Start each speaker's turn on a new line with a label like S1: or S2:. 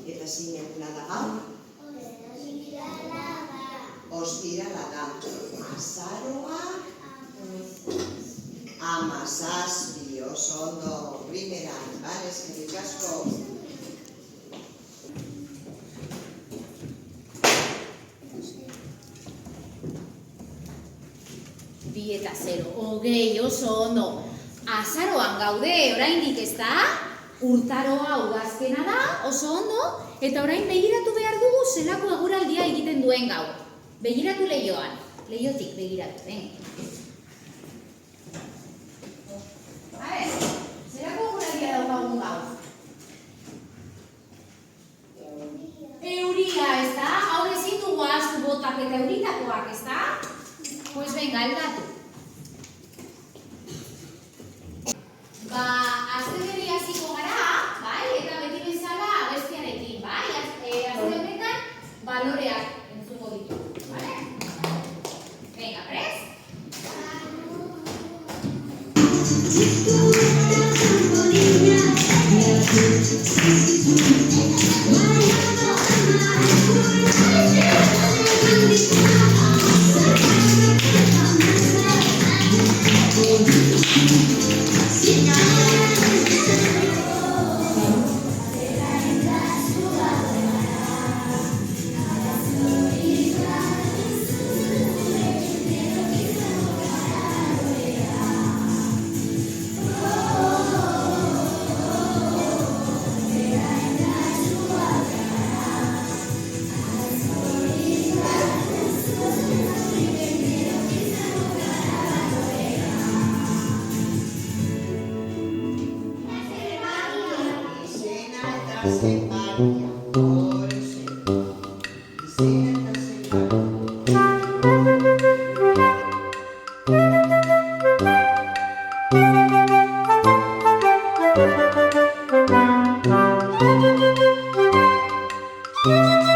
S1: Eta zein eguna da gaur? Ostirala da. Azaroa? 17, oso ondo, primeran, bale, eskerrik asko.
S2: 2 eta 0, 20, oso ondo. Azaroan gaude, oraindik ez da? Urtaroa udazkena da, oso ondo, eta orain begiratu behar dugu zelako eguraldia egiten duen gaur. Begiratu leioan, leiotik begiratu, zelako eguraldia daukagun gaur? Euria, ez da? Hau ezin dugu ahaztu botak eta euritakoak, ez da? Pues venga, aldatu. Azte hasiko gara, bai? Eta beti bezala abestiarekin, bai? Azte honetan baloreak entzuko ditugu, bale? Venga, prest?
S3: Thank you.